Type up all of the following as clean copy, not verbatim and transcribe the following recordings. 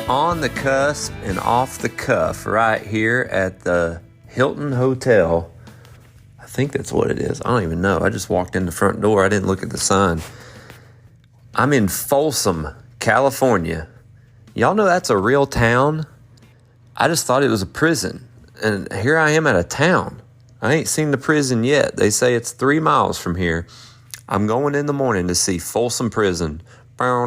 On the cusp and off the cuff right here at the Hilton Hotel. I think that's what it is. I don't even know. I just walked in the front door. I didn't look at the sign. I'm in Folsom, California. Y'all know that's a real town? I just thought it was a prison. And here I am at a town. I ain't seen the prison yet. They say it's 3 miles from here. I'm going in the morning to see Folsom Prison. Yeah,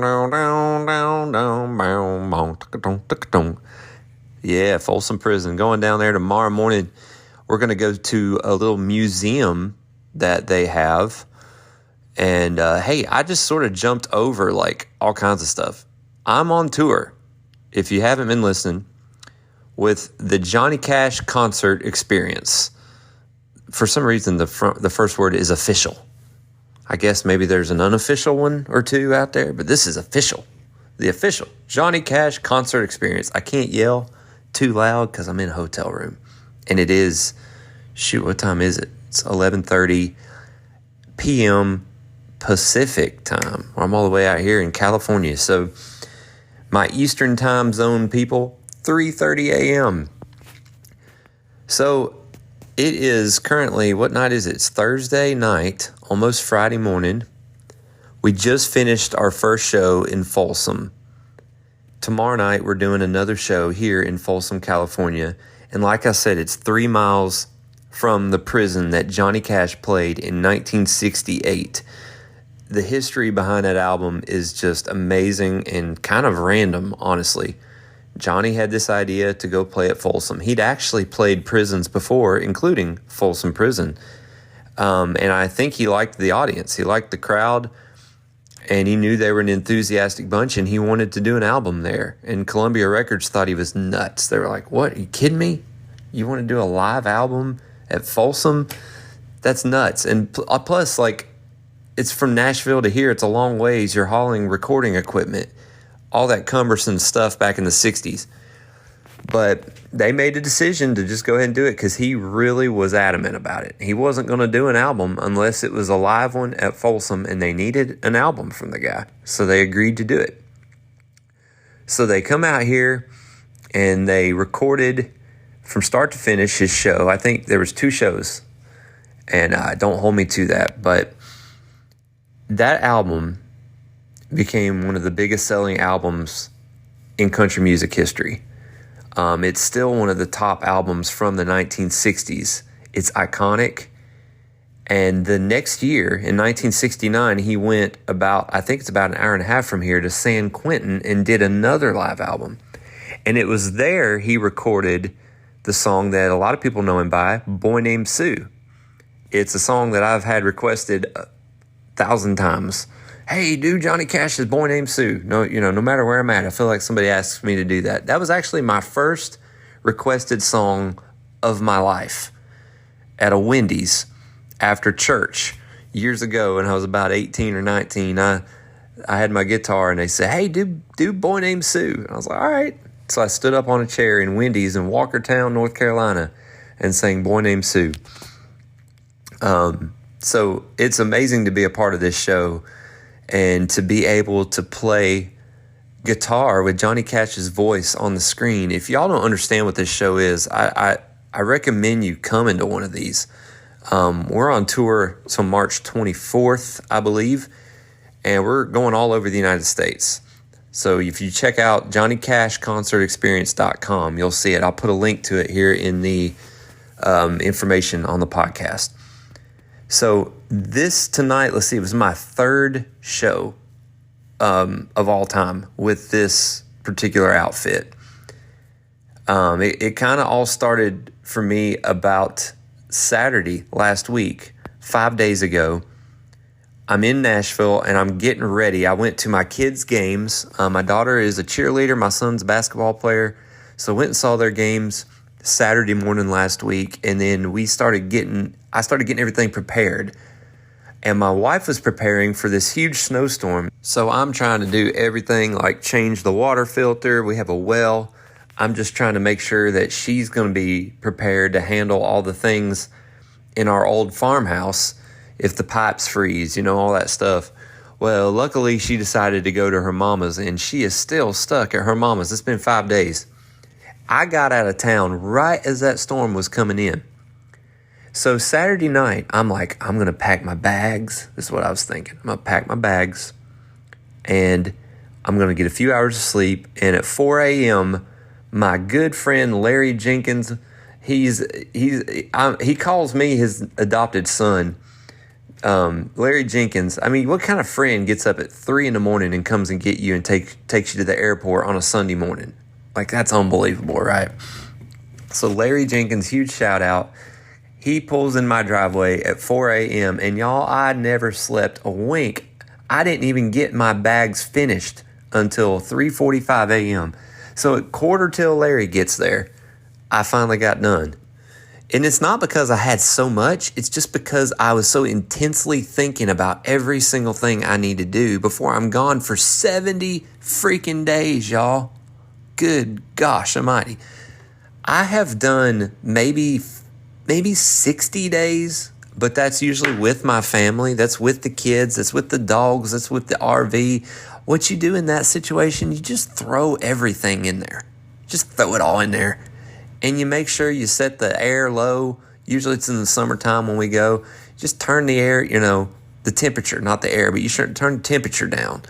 Folsom Prison. Going down there tomorrow morning. We're going to go to a little museum that they have. And hey, I just sort of jumped over like all kinds of stuff. I'm on tour, if you haven't been listening, with the Johnny Cash concert experience. For some reason, the first word is official. I guess maybe there's an unofficial one or two out there, but this is official. The official Johnny Cash concert experience. I can't yell too loud because I'm in a hotel room. And it is, what time is it? It's 11:30 p.m. Pacific time. I'm all the way out here in California. So my Eastern time zone people, 3:30 a.m. So it is currently, what night is it? It's Thursday night, almost Friday morning. We just finished our first show in Folsom. Tomorrow night, we're doing another show here in Folsom, California. And like I said, it's 3 miles from the prison that Johnny Cash played in 1968. The history behind that album is just amazing and kind of random, honestly. Johnny had this idea to go play at Folsom. He'd actually played prisons before, including Folsom Prison. And I think he liked the audience. He liked the crowd. And he knew they were an enthusiastic bunch. And he wanted to do an album there. And Columbia Records thought he was nuts. They were like, what? Are you kidding me? You want to do a live album at Folsom? That's nuts. And plus, like, it's from Nashville to here. It's a long ways. You're hauling recording equipment. All that cumbersome stuff back in the 60s. But they made a decision to just go ahead and do it because he really was adamant about it. He wasn't going to do an album unless it was a live one at Folsom, and they needed an album from the guy. So they agreed to do it. So they come out here and they recorded from start to finish his show. I think there was 2 shows. And don't hold me to that. But that album became one of the biggest selling albums in country music history. It's still one of the top albums from the 1960s. It's iconic. And the next year, in 1969, he went about an hour and a half from here to San Quentin and did another live album. And it was there he recorded the song that a lot of people know him by, Boy Named Sue. It's a song that I've had requested 1,000 times. Hey, do Johnny Cash's Boy Named Sue. No matter where I'm at, I feel like somebody asks me to do that. That was actually my first requested song of my life at a Wendy's after church years ago when I was about 18 or 19. I had my guitar and they said, hey, do Boy Named Sue. And I was like, all right. So I stood up on a chair in Wendy's in Walkertown, North Carolina and sang Boy Named Sue. So it's amazing to be a part of this show and to be able to play guitar with Johnny Cash's voice on the screen. If y'all don't understand what this show is, I recommend you coming to one of these. We're on tour till March 24th, I believe, and we're going all over the United States. So if you check out JohnnyCashConcertExperience.com, you'll see it. I'll put a link to it here in the information on the podcast. So this tonight, let's see, it was my 3rd show of all time with this particular outfit. It kind of all started for me about Saturday last week, 5 days ago. I'm in Nashville and I'm getting ready. I went to my kids' games. My daughter is a cheerleader. My son's a basketball player. So I went and saw their games Saturday morning last week. And then I started getting everything prepared. And my wife was preparing for this huge snowstorm. So I'm trying to do everything like change the water filter. We have a well. I'm just trying to make sure that she's going to be prepared to handle all the things in our old farmhouse if the pipes freeze, all that stuff. Well, luckily she decided to go to her mama's, and she is still stuck at her mama's. It's been 5 days. I got out of town right as that storm was coming in. So Saturday night, I'm like, I'm going to pack my bags. This is what I was thinking. I'm going to pack my bags, and I'm going to get a few hours of sleep. And at 4 a.m., my good friend Larry Jenkins, he calls me his adopted son. Larry Jenkins, I mean, what kind of friend gets up at 3 in the morning and comes and get you and takes you to the airport on a Sunday morning? Like, that's unbelievable, right? So Larry Jenkins, huge shout out. He pulls in my driveway at 4 a.m. and y'all, I never slept a wink. I didn't even get my bags finished until 3:45 a.m. So at 1:45 Larry gets there, I finally got done. And it's not because I had so much. It's just because I was so intensely thinking about every single thing I need to do before I'm gone for 70 freaking days, y'all. Good gosh almighty. I have done maybe 60 days, but that's usually with my family. That's with the kids. That's with the dogs. That's with the RV. What you do in that situation, you just throw everything in there. Just throw it all in there. And you make sure you set the air low. Usually it's in the summertime when we go. Just turn the air, the temperature, not the air, but you should turn the temperature down.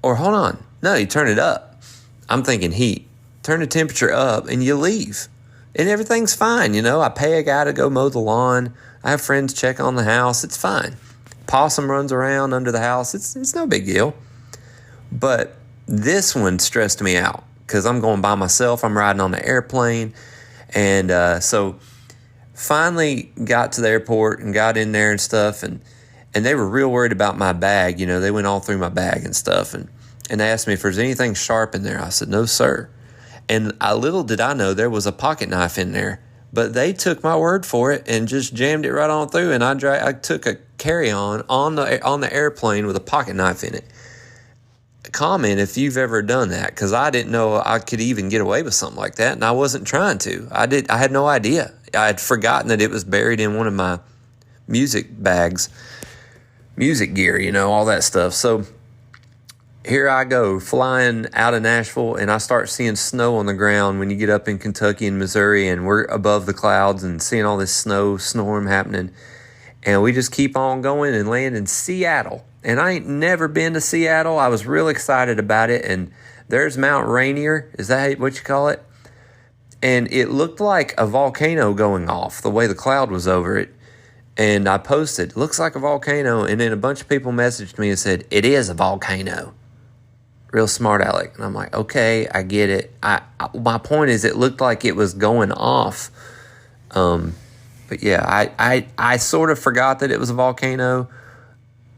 Or hold on. No, you turn it up. I'm thinking heat. Turn the temperature up and you leave. And everything's fine, I pay a guy to go mow the lawn. I have friends check on the house. It's fine. Possum runs around under the house. It's no big deal. But this one stressed me out because I'm going by myself. I'm riding on the airplane. And so finally got to the airport and got in there and stuff. And they were real worried about my bag. They went all through my bag and stuff. And they asked me if there's anything sharp in there. I said, no, sir. And little did I know there was a pocket knife in there. But they took my word for it and just jammed it right on through. And I took a carry-on on the airplane with a pocket knife in it. Comment if you've ever done that, because I didn't know I could even get away with something like that, and I wasn't trying to. I had no idea. I had forgotten that it was buried in one of my music bags, music gear, all that stuff. So here I go, flying out of Nashville, and I start seeing snow on the ground when you get up in Kentucky and Missouri, and we're above the clouds and seeing all this storm happening. And we just keep on going and land in Seattle. And I ain't never been to Seattle. I was real excited about it. And there's Mount Rainier. Is that what you call it? And it looked like a volcano going off, the way the cloud was over it. And I posted, looks like a volcano. And then a bunch of people messaged me and said, it is a volcano. Real smart aleck. And I'm like, okay, I get it. My point is, it looked like it was going off. But yeah, I sort of forgot that it was a volcano,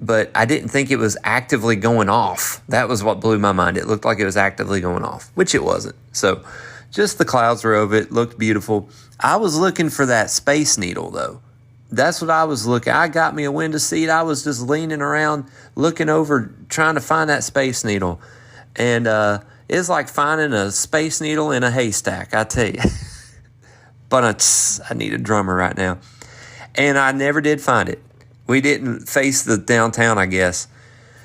but I didn't think it was actively going off. That was what blew my mind. It looked like it was actively going off, which it wasn't. So just the clouds were over it. Looked beautiful. I was looking for that Space Needle, though. That's what I was looking. I got me a window seat. I was just leaning around, looking over, trying to find that Space Needle. And it's like finding a Space Needle in a haystack, I tell you. But I need a drummer right now. And I never did find it. We didn't face the downtown, I guess.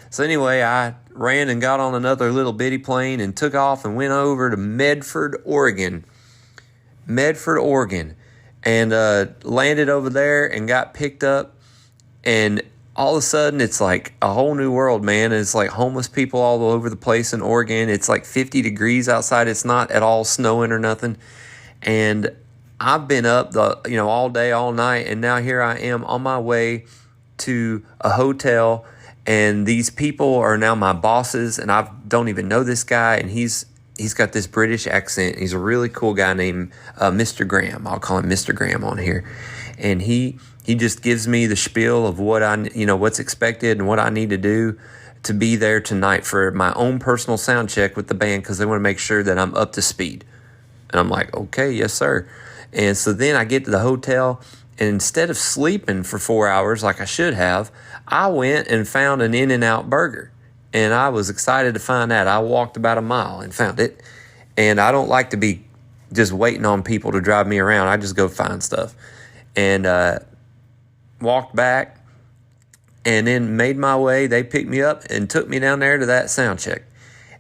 So anyway, I ran and got on another little bitty plane and took off and went over to Medford, Oregon. And landed over there and got picked up. And all of a sudden, it's like a whole new world, man. And it's like homeless people all over the place in Oregon. It's like 50 degrees outside. It's not at all snowing or nothing. And I've been up all day, all night, and now here I am on my way to a hotel, and these people are now my bosses, and I don't even know this guy, and he's got this British accent. He's a really cool guy named Mr. Graham. I'll call him Mr. Graham on here, and he just gives me the spiel of what what's expected and what I need to do to be there tonight for my own personal sound check with the band, because they want to make sure that I'm up to speed. And I'm like, okay, yes, sir. And so then I get to the hotel, and instead of sleeping for 4 hours like I should have, I went and found an In-N-Out burger. And I was excited to find that. I walked about a mile and found it. And I don't like to be just waiting on people to drive me around. I just go find stuff. And walked back and then made my way. They picked me up and took me down there to that sound check.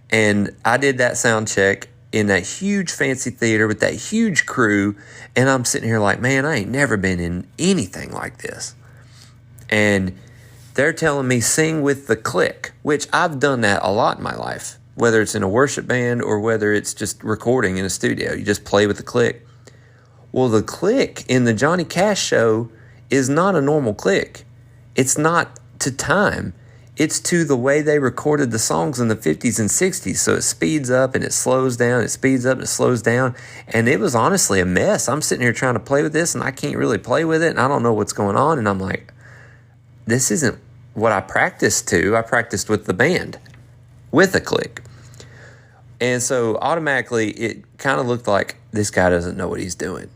And I did that sound check in that huge fancy theater with that huge crew. And I'm sitting here like, man, I ain't never been in anything like this. And they're telling me sing with the click, which I've done that a lot in my life, whether it's in a worship band or whether it's just recording in a studio. You just play with the click. Well, the click in the Johnny Cash show is not a normal click. It's not to time. It's to the way they recorded the songs in the 50s and 60s. So it speeds up and it slows down. It speeds up and it slows down. And it was honestly a mess. I'm sitting here trying to play with this and I can't really play with it. And I don't know what's going on. And I'm like, this isn't what I practiced to. I practiced with the band with a click. And so automatically it kind of looked like this guy doesn't know what he's doing.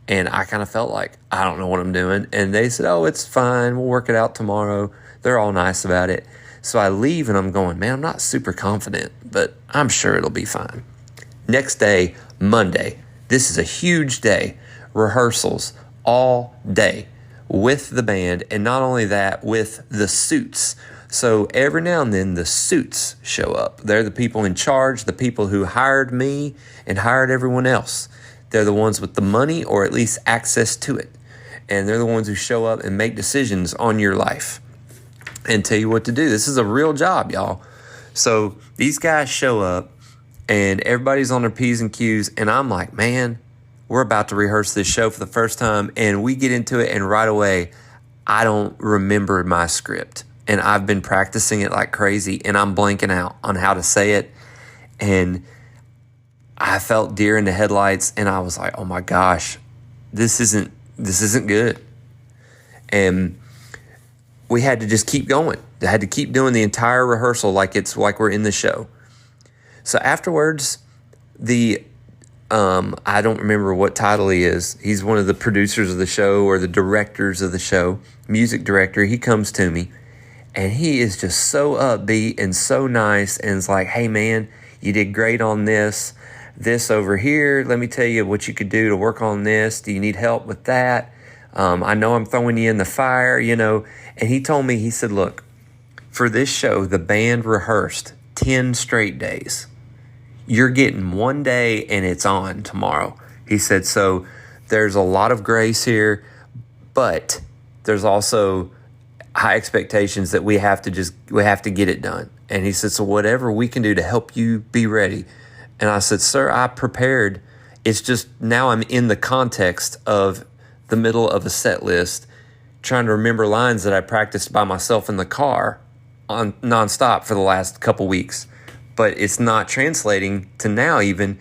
And I kind of felt like, I don't know what I'm doing. And they said, oh, it's fine. We'll work it out tomorrow. They're all nice about it. So I leave and I'm going, man, I'm not super confident, but I'm sure it'll be fine. Next day, Monday. This is a huge day. Rehearsals all day with the band. And not only that, with the suits. So every now and then the suits show up. They're the people in charge, the people who hired me and hired everyone else. They're the ones with the money or at least access to it. And they're the ones who show up and make decisions on your life and tell you what to do. This is a real job, y'all. So these guys show up and everybody's on their P's and Q's. And I'm like, man, we're about to rehearse this show for the first time. And we get into it and right away, I don't remember my script. And I've been practicing it like crazy and I'm blanking out on how to say it. And I felt deer in the headlights and I was like, oh my gosh, this isn't good. And we had to just keep going. I had to keep doing the entire rehearsal like we're in the show. So afterwards, I don't remember what title he is. He's one of the producers of the show or the directors of the show, music director. He comes to me and he is just so upbeat and so nice and is like, hey man, you did great on this over here. Let me tell you what you could do to work on this. Do you need help with that? I know I'm throwing you in the fire, And he told me, he said, look, for this show, the band rehearsed 10 straight days. You're getting one day and it's on tomorrow. He said, so there's a lot of grace here, but there's also high expectations that we have to get it done. And he said, so whatever we can do to help you be ready. And I said, sir, I prepared. It's just now I'm in the context of the middle of a set list, trying to remember lines that I practiced by myself in the car on nonstop for the last couple weeks. But it's not translating to now even,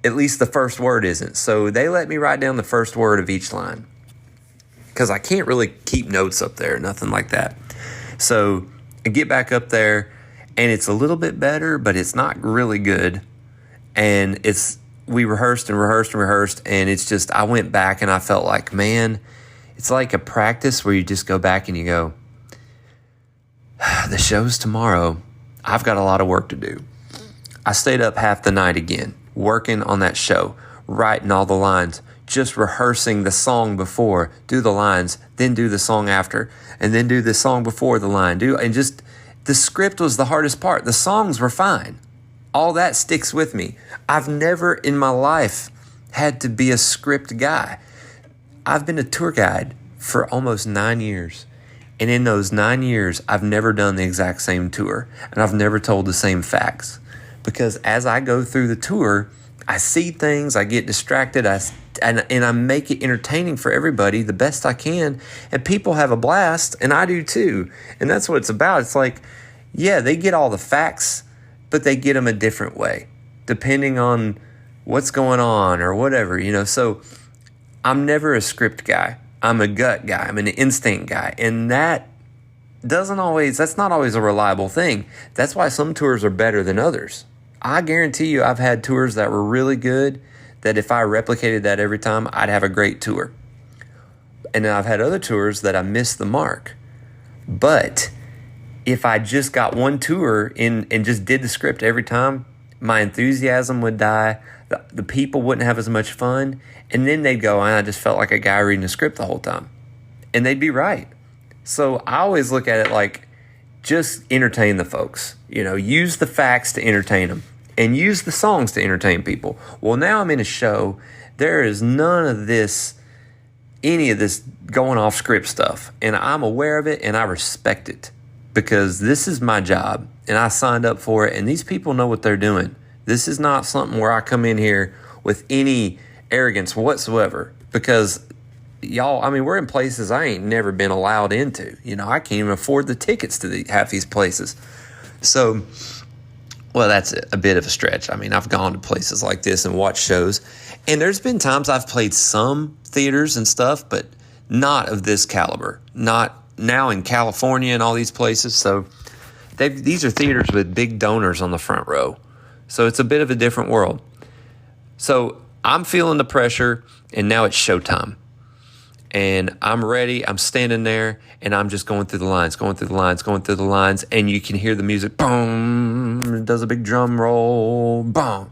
at least the first word isn't. So they let me write down the first word of each line because I can't really keep notes up there, nothing like that. So I get back up there and it's a little bit better, but it's not really good. And we rehearsed and rehearsed and rehearsed. And it's just, I went back and I felt like, man, it's like a practice where you just go back and you go, the show's tomorrow. I've got a lot of work to do. I stayed up half the night again, working on that show, writing all the lines, just rehearsing the song before, do the lines, then do the song after, and then do the song before the line. And just the script was the hardest part. The songs were fine. All that sticks with me. I've never in my life had to be a script guy. I've been a tour guide for almost 9 years. And in those 9 years, I've never done the exact same tour. And I've never told the same facts. Because as I go through the tour, I see things, I get distracted, and I make it entertaining for everybody the best I can. And people have a blast, and I do too. And that's what it's about. It's like, yeah, they get all the facts, but they get them a different way, depending on what's going on or whatever, So I'm never a script guy. I'm a gut guy. I'm an instinct guy. And that's not always a reliable thing. That's why some tours are better than others. I guarantee you I've had tours that were really good that if I replicated that every time, I'd have a great tour. And then I've had other tours that I missed the mark. But if I just got one tour in and just did the script every time, my enthusiasm would die. The people wouldn't have as much fun. And then they'd go, I just felt like a guy reading a script the whole time. And they'd be right. So I always look at it like, just entertain the folks. Use the facts to entertain them and use the songs to entertain people. Well, now I'm in a show. There is none of this, any of this going off script stuff. And I'm aware of it and I respect it because this is my job and I signed up for it. And these people know what they're doing. This is not something where I come in here with any arrogance whatsoever because y'all, we're in places I ain't never been allowed into. I can't even afford the tickets to half these places. So, well, that's a bit of a stretch. I've gone to places like this and watched shows. And there's been times I've played some theaters and stuff, but not of this caliber. Not now in California and all these places. So these are theaters with big donors on the front row. So it's a bit of a different world. So I'm feeling the pressure, and now it's showtime. And I'm ready. I'm standing there, and I'm just going through the lines, and you can hear the music. Boom! It does a big drum roll. Boom!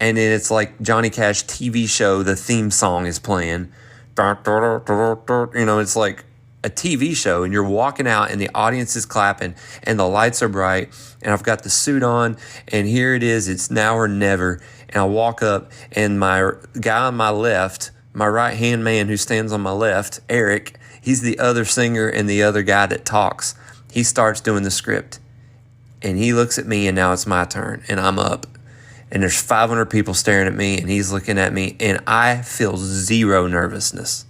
And then it's like Johnny Cash TV show. The theme song is playing. It's like a TV show, and you're walking out, and the audience is clapping, and the lights are bright, and I've got the suit on, and here it is. It's now or never. And I walk up, and my guy on my left, my right-hand man who stands on my left, Eric, he's the other singer and the other guy that talks. He starts doing the script. And he looks at me, and now it's my turn, and I'm up. And there's 500 people staring at me, and he's looking at me, and I feel zero nervousness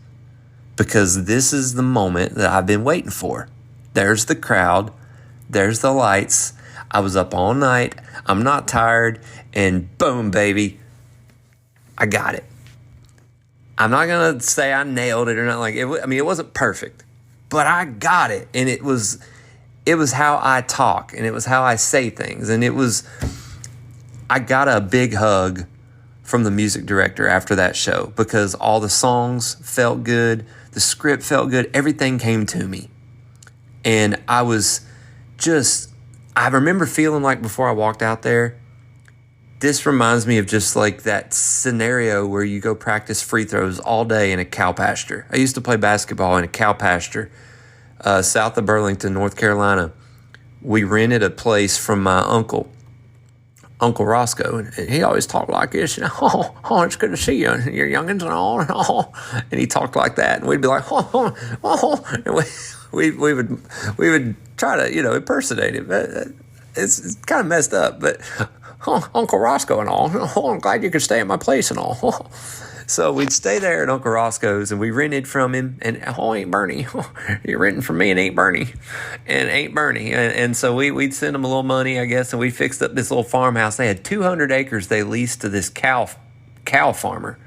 because this is the moment that I've been waiting for. There's the crowd. There's the lights. I was up all night. I'm not tired. And boom, baby, I got it. I'm not going to say I nailed it or not. Like it wasn't perfect, but I got it. And it was how I talk and it was how I say things. And I got a big hug from the music director after that show because all the songs felt good. The script felt good. Everything came to me. And I remember feeling like before I walked out there, this reminds me of just like that scenario where you go practice free throws all day in a cow pasture. I used to play basketball in a cow pasture south of Burlington, North Carolina. We rented a place from my Uncle Roscoe, and he always talked like this, it's good to see you, and you're youngins and all, and he talked like that, and we'd be like, and we would try to, impersonate him. It's kind of messed up, but Uncle Roscoe and all, I'm glad you could stay at my place and all. So we'd stay there at Uncle Roscoe's, and we rented from him, and ain't Bernie. You're renting from me and ain't Bernie. And ain't Bernie. And so we'd send him a little money, I guess, and we fixed up this little farmhouse. They had 200 acres they leased to this cow farmer.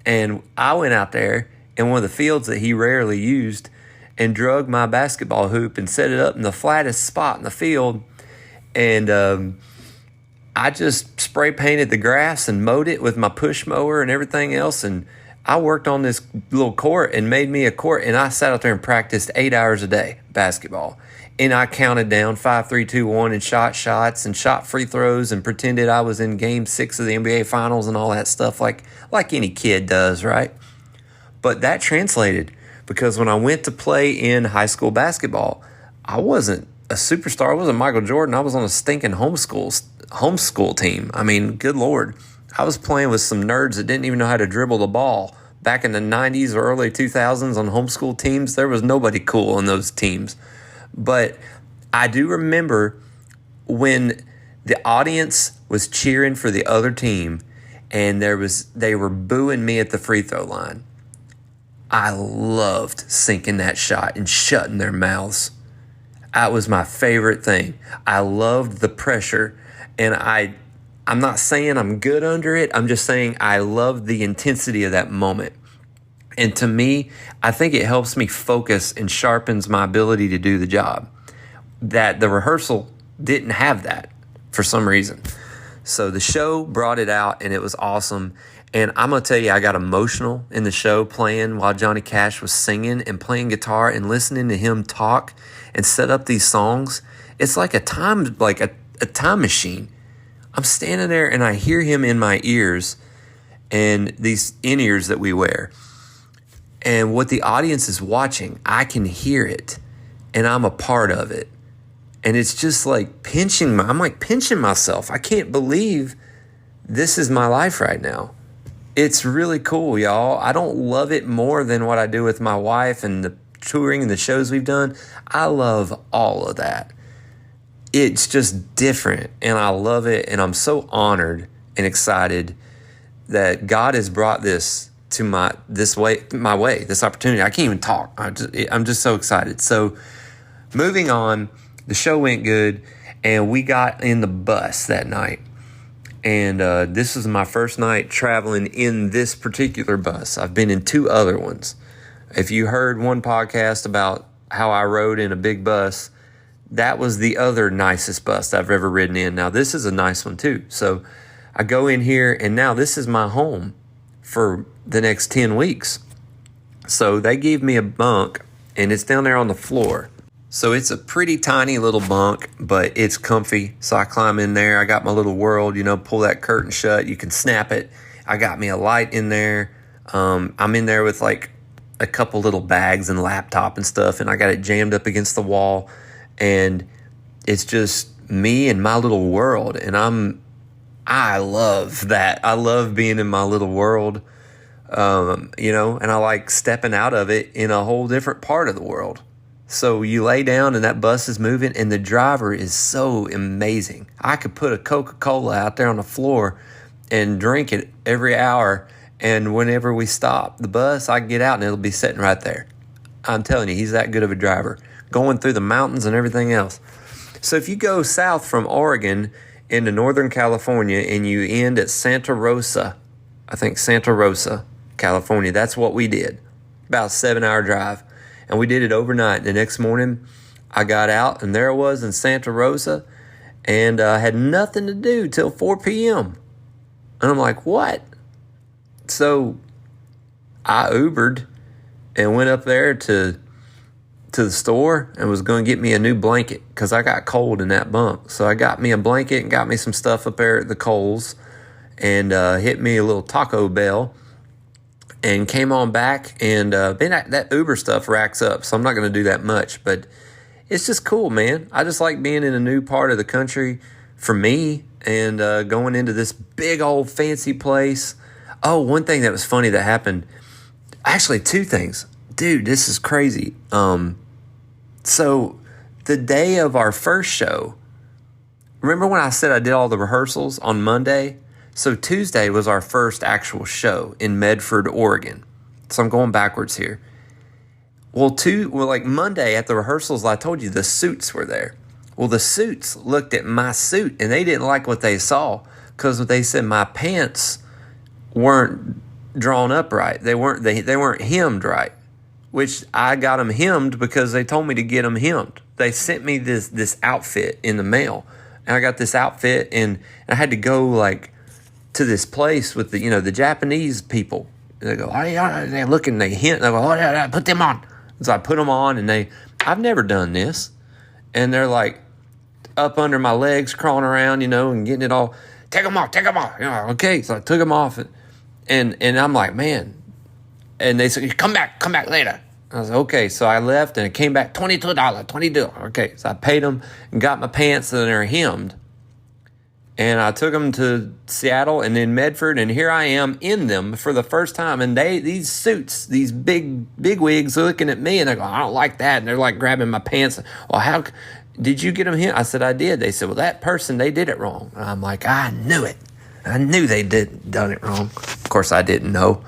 And I went out there in one of the fields that he rarely used and drug my basketball hoop and set it up in the flattest spot in the field. And I just spray painted the grass and mowed it with my push mower and everything else. And I worked on this little court and made me a court. And I sat out there and practiced 8 hours a day basketball. And I counted down 5, 3, 2, 1 and shot shots and shot free throws and pretended I was in game 6 of the NBA finals and all that stuff like any kid does, right? But that translated because when I went to play in high school basketball, I wasn't a superstar. I wasn't Michael Jordan. I was on a stinking homeschool team. Good Lord. I was playing with some nerds that didn't even know how to dribble the ball. Back in the 90s or early 2000s on homeschool teams, there was nobody cool on those teams. But I do remember when the audience was cheering for the other team and they were booing me at the free throw line. I loved sinking that shot and shutting their mouths. That was my favorite thing. I loved the pressure, and I'm not saying I'm good under it. I'm just saying I love the intensity of that moment. And to me, I think it helps me focus and sharpens my ability to do the job. That the rehearsal didn't have that for some reason. So the show brought it out, and it was awesome. And I'm going to tell you, I got emotional in the show playing while Johnny Cash was singing and playing guitar and listening to him talk and set up these songs. It's like a time machine. I'm standing there and I hear him in my ears and these in-ears that we wear. And what the audience is watching, I can hear it. and I'm a part of it. And it's just like I'm like pinching myself. I can't believe this is my life right now. It's really cool, y'all. I don't love it more than what I do with my wife and the touring and the shows we've done. I love all of that. It's just different, and I love it, and I'm so honored and excited that God has brought this to my way, this opportunity. I can't even talk. I'm just so excited. So moving on, the show went good, and we got in the bus that night. And this was my first night traveling in this particular bus. I've been in 2 other ones. If you heard one podcast about how I rode in a big bus, that was the other nicest bus I've ever ridden in. Now, this is a nice one too. So I go in here, and now this is my home for the next 10 weeks. So they gave me a bunk, and it's down there on the floor. So it's a pretty tiny little bunk, but it's comfy. So I climb in there. I got my little world, pull that curtain shut. You can snap it. I got me a light in there. I'm in there with like a couple little bags and laptop and stuff, and I got it jammed up against the wall. And it's just me and my little world. And I love that. I love being in my little world, and I like stepping out of it in a whole different part of the world. So you lay down and that bus is moving, and the driver is so amazing. I could put a Coca-Cola out there on the floor and drink it every hour. And whenever we stop the bus, I get out and it'll be sitting right there. I'm telling you, he's that good of a driver, going through the mountains and everything else. So if you go south from Oregon into Northern California and you end at Santa Rosa, California, that's what we did. About a 7-hour drive. And we did it overnight. The next morning, I got out, and there I was in Santa Rosa, and I had nothing to do till 4 p.m. And I'm like, what? So I Ubered and went up there to the store and was going to get me a new blanket because I got cold in that bunk. So I got me a blanket and got me some stuff up there at the Kohl's, and hit me a little Taco Bell and came on back. And that Uber stuff racks up, so I'm not going to do that much. But it's just cool, man. I just like being in a new part of the country for me, and going into this big old fancy place. Oh, one thing that was funny that happened. Actually, 2 things. Dude, this is crazy. So the day of our first show, remember when I said I did all the rehearsals on Monday? So Tuesday was our first actual show in Medford, Oregon. So I'm going backwards here. Well, Monday at the rehearsals, I told you the suits were there. Well, the suits looked at my suit, and they didn't like what they saw because they said my pants weren't drawn up right. They weren't hemmed right, which I got them hemmed because they told me to get them hemmed. They sent me this outfit in the mail, and I got this outfit, and I had to go to this place with the Japanese people. And they go, oh yeah, they look and they hint. They go, oh yeah, put them on. So I put them on, and I've never done this, and they're like up under my legs, crawling around, and getting it all. Take them off. Okay, so I took them off, and I'm like, man. And they said, come back later. I was like, okay. So I left, and it came back, $22. Okay, so I paid them and got my pants, and they're hemmed. And I took them to Seattle and then Medford, and here I am in them for the first time. And these suits, these big wigs, are looking at me, and they go, I don't like that. And they're like grabbing my pants. Well, how did you get them hemmed? I said, I did. They said, well, that person, they did it wrong. And I'm like, I knew it. I knew they done it wrong. Of course, I didn't know.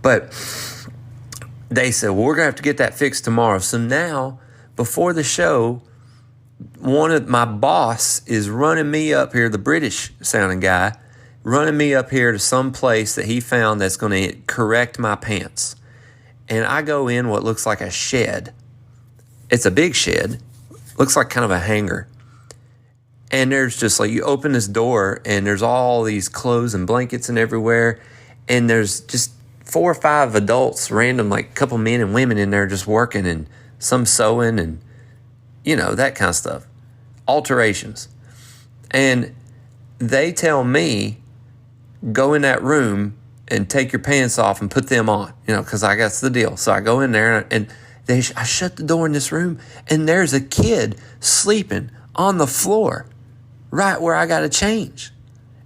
But they said, well, we're going to have to get that fixed tomorrow. So now, before the show, my boss is running me up here, the British sounding guy, running me up here to some place that he found that's going to correct my pants. And I go in what looks like a shed. It's a big shed. Looks like kind of a hangar. And there's just you open this door, and there's all these clothes and blankets and everywhere. And there's just 4 or 5 adults, random, couple men and women in there just working, and some sewing and, that kind of stuff. Alterations. And they tell me, go in that room and take your pants off and put them on, because I guess the deal. So I go in there, and I shut the door in this room, and there's a kid sleeping on the floor right where I got to change.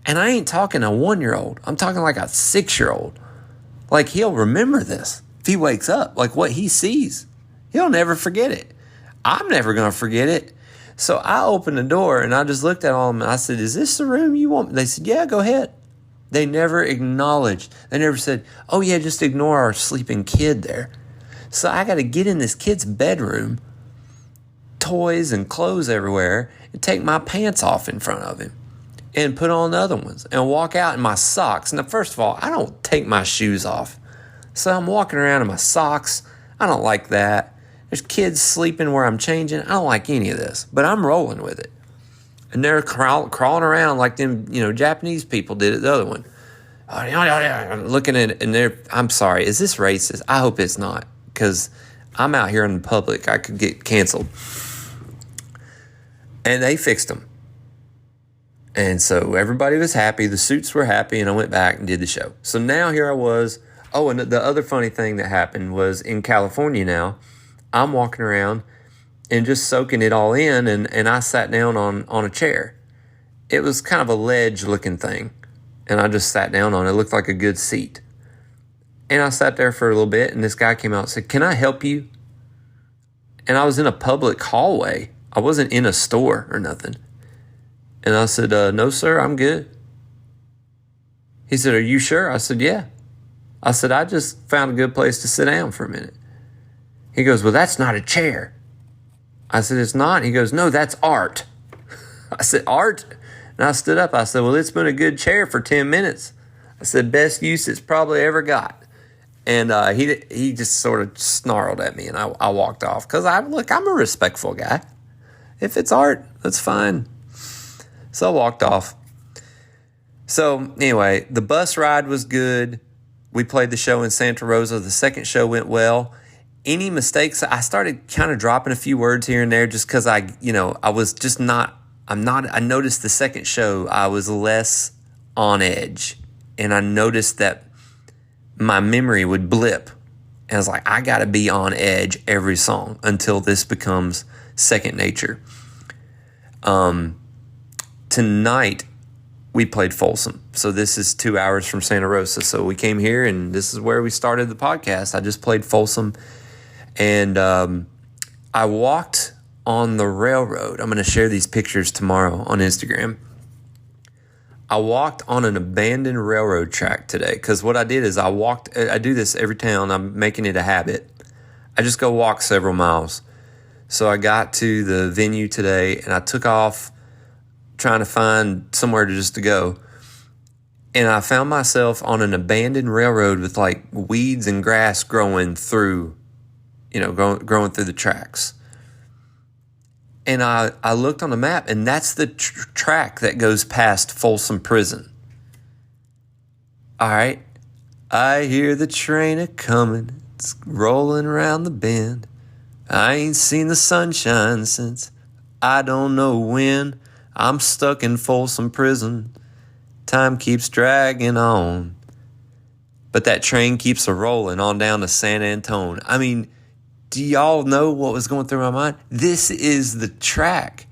And I ain't talking a 1-year-old. I'm talking like a 6-year-old. Like, he'll remember this if he wakes up. Like, what he sees, he'll never forget it. I'm never going to forget it. So I opened the door, and I just looked at all of them, and I said, is this the room you want? They said, yeah, go ahead. They never acknowledged. They never said, oh, yeah, just ignore our sleeping kid there. So I got to get in this kid's bedroom, toys and clothes everywhere, and take my pants off in front of him and put on other ones and walk out in my socks. Now, first of all, I don't take my shoes off. So I'm walking around in my socks. I don't like that. There's kids sleeping where I'm changing. I don't like any of this, but I'm rolling with it. And they're crawling around like them, Japanese people did at the other one. Looking at it, and I'm sorry, is this racist? I hope it's not, because I'm out here in the public. I could get canceled. And they fixed them. And so everybody was happy. The suits were happy, and I went back and did the show. So now here I was. Oh, and the other funny thing that happened was in California now, I'm walking around and just soaking it all in, and I sat down on a chair. It was kind of a ledge-looking thing, and I just sat down on it. It looked like a good seat. And I sat there for a little bit, and this guy came out and said, can I help you? And I was in a public hallway. I wasn't in a store or nothing. And I said, no, sir, I'm good. He said, are you sure? I said, yeah. I said, I just found a good place to sit down for a minute. He goes, well, that's not a chair. I said, it's not? He goes, no, that's art. I said, art? And I stood up. I said, well, it's been a good chair for 10 minutes. I said, best use it's probably ever got. And he just sort of snarled at me, and I walked off. Because I'm a respectful guy. If it's art, that's fine. So I walked off. So anyway, the bus ride was good. We played the show in Santa Rosa. The second show went well. Any mistakes? I started kind of dropping a few words here and there just because I noticed the second show I was less on edge. And I noticed that my memory would blip. And I was like, I got to be on edge every song until this becomes second nature. Tonight, we played Folsom. So this is 2 hours from Santa Rosa. So we came here, and this is where we started the podcast. I just played Folsom. And I walked on the railroad. I'm going to share these pictures tomorrow on Instagram. I walked on an abandoned railroad track today, because what I did is I do this every town. I'm making it a habit. I just go walk several miles. So I got to the venue today, and I took off trying to find somewhere to go. And I found myself on an abandoned railroad with like weeds and grass growing through, growing through the tracks. And I looked on the map, and that's the track that goes past Folsom Prison. All right. I hear the train a-comin', it's rolling around the bend. I ain't seen the sunshine since I don't know when. I'm stuck in Folsom Prison. Time keeps dragging on. But that train keeps a-rolling on down to San Antone. I mean, do y'all know what was going through my mind? This is the track.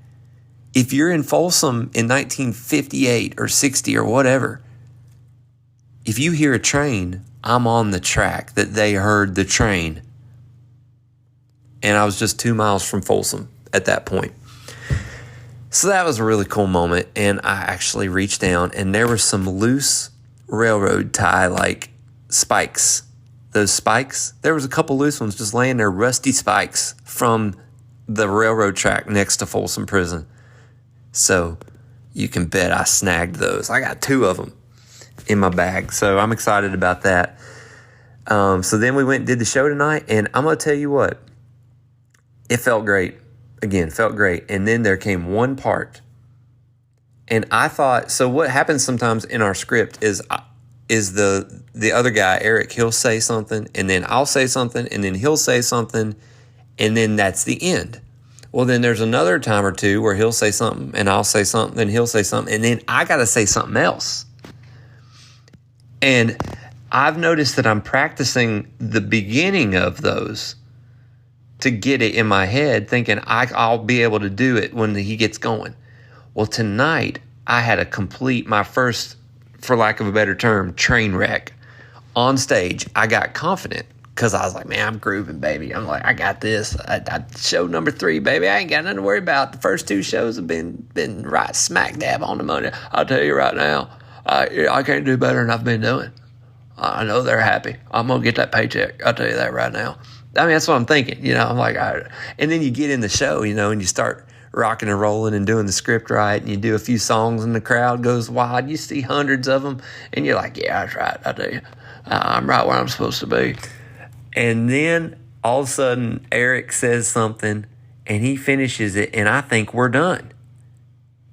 If you're in Folsom in 1958 or 60 or whatever, if you hear a train, I'm on the track that they heard the train. And I was just 2 miles from Folsom at that point. So that was a really cool moment. And I actually reached down, and there were some loose railroad tie like spikes. Those spikes, there was a couple loose ones just laying there, rusty spikes from the railroad track next to Folsom Prison. So you can bet I snagged those. I got 2 of them in my bag. So I'm excited about that. So then we went and did the show tonight, and I'm going to tell you what, it felt great. Again, felt great. And then there came one part, and I thought, so what happens sometimes in our script is the other guy, Eric, he'll say something, and then I'll say something, and then he'll say something, and then that's the end. Well, then there's another time or two where he'll say something, and I'll say something, and he'll say something, and then I got to say something else. And I've noticed that I'm practicing the beginning of those to get it in my head, thinking I'll be able to do it when he gets going. Well, tonight I had my first, for lack of a better term, train wreck. On stage, I got confident because I was like, man, I'm grooving, baby. I'm like, I got this. I show number 3, baby. I ain't got nothing to worry about. The first 2 shows have been right smack dab on the money. I'll tell you right now, I can't do better than I've been doing. I know they're happy. I'm going to get that paycheck. I'll tell you that right now. I mean, that's what I'm thinking. I'm like, and then you get in the show, and you start rocking and rolling and doing the script right, and you do a few songs and the crowd goes wild. You see hundreds of them, and you're like, yeah, that's right. I tell you, I'm right where I'm supposed to be. And then all of a sudden, Eric says something, and he finishes it, and I think we're done.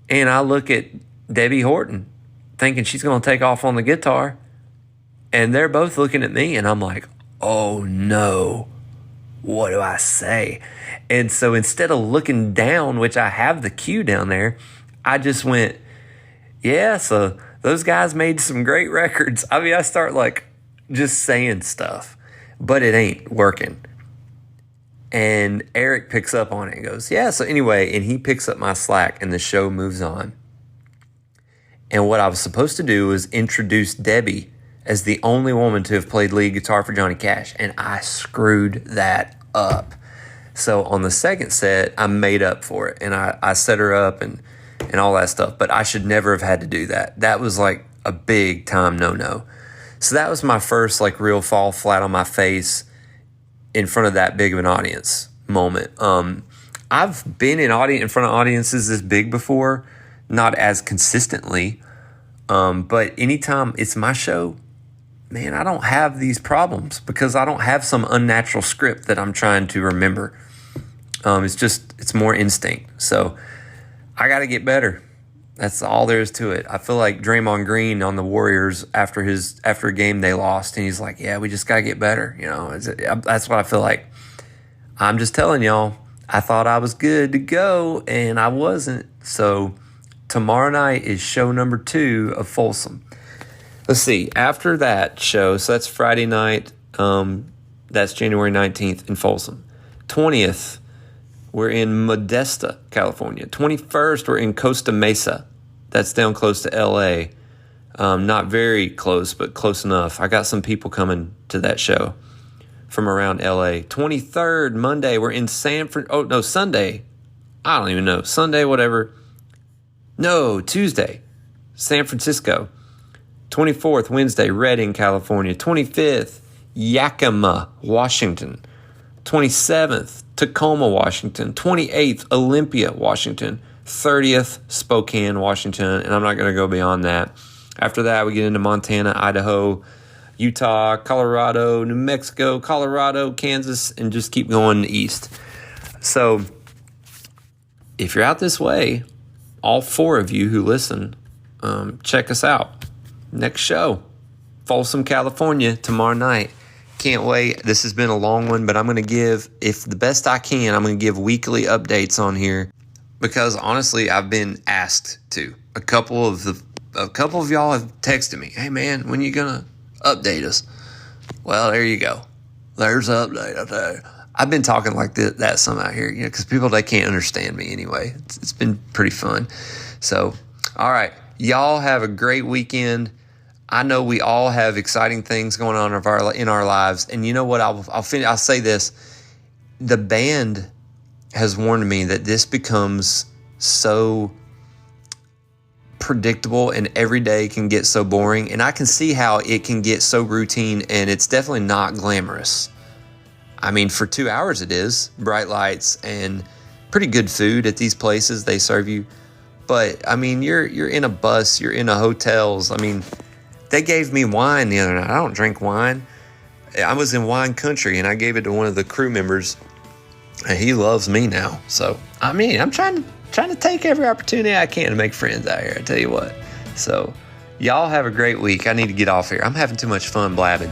And I look at Debbie Horton, thinking she's going to take off on the guitar, and they're both looking at me, and I'm like, oh no, what do I say? And so instead of looking down, which I have the cue down there, I just went, yeah, so those guys made some great records. I mean, I start like just saying stuff, but it ain't working. And Eric picks up on it and goes, yeah, so anyway, and he picks up my slack and the show moves on. And what I was supposed to do was introduce Debbie as the only woman to have played lead guitar for Johnny Cash, and I screwed that up. So on the second set, I made up for it, and I set her up and all that stuff, but I should never have had to do that. That was like a big time no-no. So that was my first like real fall flat on my face in front of that big of an audience moment. I've been in front of audiences this big before, not as consistently, but anytime it's my show, man, I don't have these problems because I don't have some unnatural script that I'm trying to remember. It's more instinct. So I got to get better. That's all there is to it. I feel like Draymond Green on the Warriors after a game they lost, and he's like, yeah, we just got to get better. That's what I feel like. I'm just telling y'all, I thought I was good to go, and I wasn't. So tomorrow night is show number 2 of Folsom. Let's see. After that show, so that's Friday night. That's January 19th in Folsom. 20th, we're in Modesto, California. 21st, we're in Costa Mesa. That's down close to L.A. Not very close, but close enough. I got some people coming to that show from around L.A. 23rd, Monday, we're in Sunday. I don't even know. Sunday, whatever. No, Tuesday, San Francisco. 24th, Wednesday, Redding, California. 25th, Yakima, Washington. 27th, Tacoma, Washington. 28th, Olympia, Washington. 30th, Spokane, Washington. And I'm not going to go beyond that. After that, we get into Montana, Idaho, Utah, Colorado, New Mexico, Colorado, Kansas, and just keep going east. So if you're out this way, all 4 of you who listen, check us out. Next show, Folsom, California, tomorrow night. Can't wait. This has been a long one, but I'm going to give, if the best I can, I'm going to give weekly updates on here because honestly, I've been asked to. A couple of y'all have texted me, hey man, when you going to update us? Well, there you go. There's an update. I tell you. I've been talking like that some out here, because people, they can't understand me anyway. It's been pretty fun. So, all right. Y'all have a great weekend. I know we all have exciting things going on in our lives. And you know what? I'll say this. The band has warned me that this becomes so predictable and every day can get so boring. And I can see how it can get so routine, and it's definitely not glamorous. I mean, for 2 hours it is. Bright lights and pretty good food at these places they serve you. But, I mean, you're in a bus, you're in a hotels. I mean, they gave me wine the other night. I don't drink wine. I was in wine country, and I gave it to one of the crew members, and he loves me now. So, I mean, I'm trying to take every opportunity I can to make friends out here, I tell you what. So, y'all have a great week. I need to get off here. I'm having too much fun blabbing.